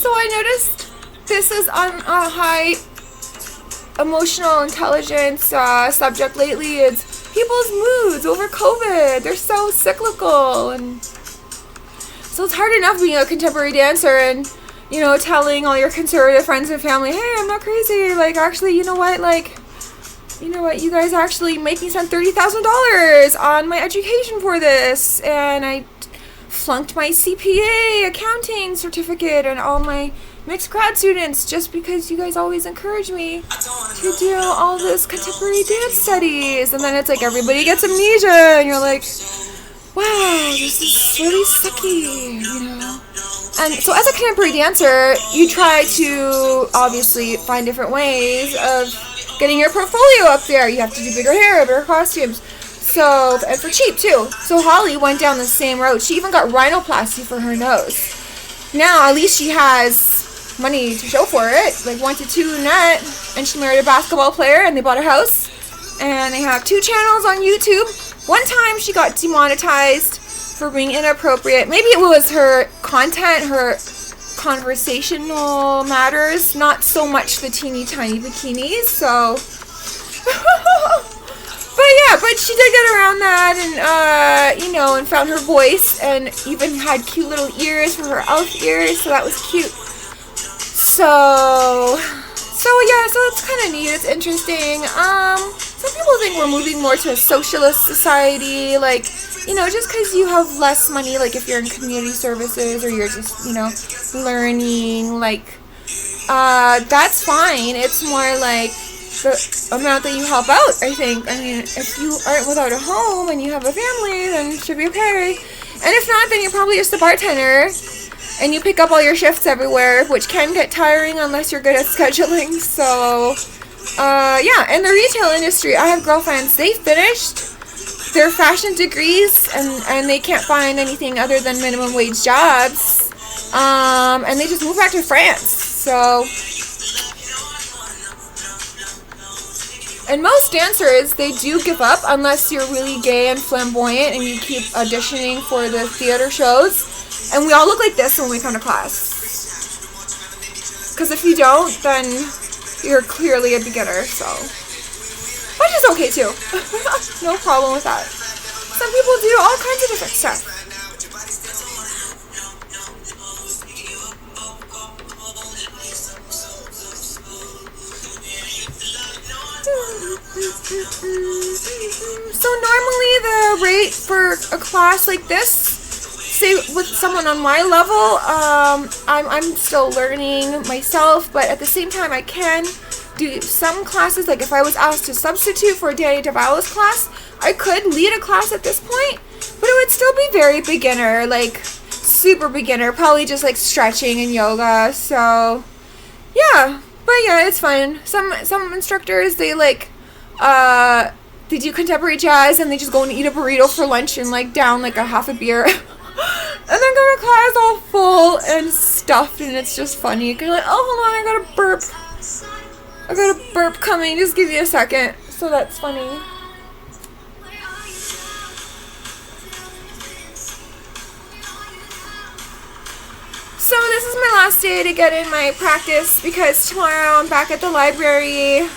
So I noticed this is on a high emotional intelligence subject lately. It's people's moods over COVID. They're so cyclical, and so it's hard enough being a contemporary dancer and, you know, telling all your conservative friends and family, hey, I'm not crazy. Like, actually, you know what, you guys actually make me spend $30,000 on my education for this, and I flunked my CPA accounting certificate and all my mixed grad students just because you guys always encourage me to do all this contemporary dance studies. And then it's like everybody gets amnesia and you're like, wow, this is really sucky, you know. And so as a contemporary dancer, you try to obviously find different ways of getting your portfolio up there. You have to do bigger hair, bigger costumes. So, and for cheap too. So Holly went down the same road. She even got rhinoplasty for her nose. Now at least she has money to show for it, like 1 to 2 net, and she married a basketball player and they bought a house and they have 2 channels on YouTube. One time she got demonetized for being inappropriate. Maybe it was her content, her conversational matters, not so much the teeny tiny bikinis, so but she did get around that and you know, and found her voice and even had cute little ears for her elf ears, so that was cute. So yeah, so it's kind of neat. It's interesting. Some people think we're moving more to a socialist society, like, you know, just because you have less money, like if you're in community services or you're just, you know, learning, like, that's fine. It's more like the amount that you help out, I think. I mean, if you aren't without a home and you have a family, then it should be okay. And if not, then you're probably just a bartender and you pick up all your shifts everywhere, which can get tiring unless you're good at scheduling. So, yeah, in the retail industry, I have girlfriends, they finished their fashion degrees and they can't find anything other than minimum wage jobs. And they just moved back to France. So, and most dancers, they do give up unless you're really gay and flamboyant and you keep auditioning for the theater shows. And we all look like this when we come to class. Because if you don't, then you're clearly a beginner, so. Which is okay too. No problem with that. Some people do all kinds of different stuff. So normally the rate for a class like this, say with someone on my level, I'm still learning myself, but at the same time I can do some classes. Like if I was asked to substitute for Danny DeValo's class, I could lead a class at this point, but it would still be very beginner, like super beginner, probably just like stretching and yoga. So yeah, but yeah, it's fun. Some instructors, they like they do contemporary jazz and they just go and eat a burrito for lunch and like down like a half a beer and then go to class all full and stuffed, and it's just funny. You're like, oh, hold on, I got a burp coming, just give me a second. So that's funny. So this is my last day to get in my practice because tomorrow I'm back at the library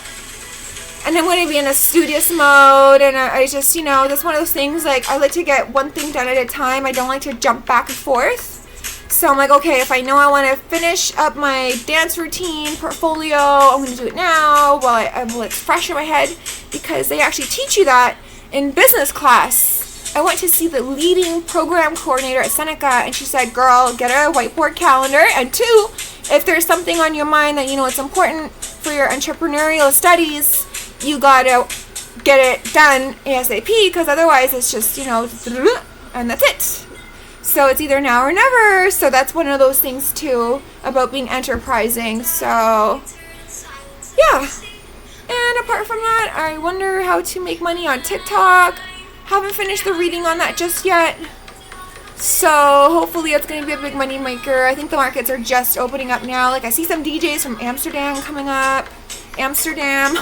and I'm going to be in a studious mode, and I just, you know, that's one of those things, like, I like to get one thing done at a time. I don't like to jump back and forth. So I'm like, okay, if I know I want to finish up my dance routine portfolio, I'm going to do it now while it's fresh in my head, because they actually teach you that in business class. I went to see the leading program coordinator at Seneca, and she said, girl, get a whiteboard calendar, and 2, if there's something on your mind that you know it's important for your entrepreneurial studies, you gotta get it done ASAP, because otherwise it's just, you know, and that's it. So it's either now or never. So that's one of those things too about being enterprising. So yeah. And apart from that, I wonder how to make money on TikTok. Haven't finished the reading on that just yet. So hopefully it's going to be a big money maker. I think the markets are just opening up now. Like I see some DJs from Amsterdam coming up. Amsterdam,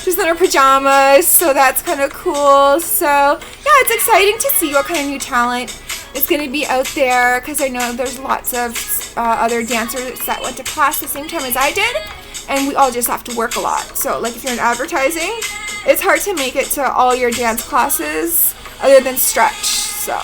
just in her pajamas, so that's kind of cool. So yeah, it's exciting to see what kind of new talent is going to be out there, because I know there's lots of other dancers that went to class the same time as I did, and we all just have to work a lot. So like if you're in advertising, it's hard to make it to all your dance classes other than stretch. So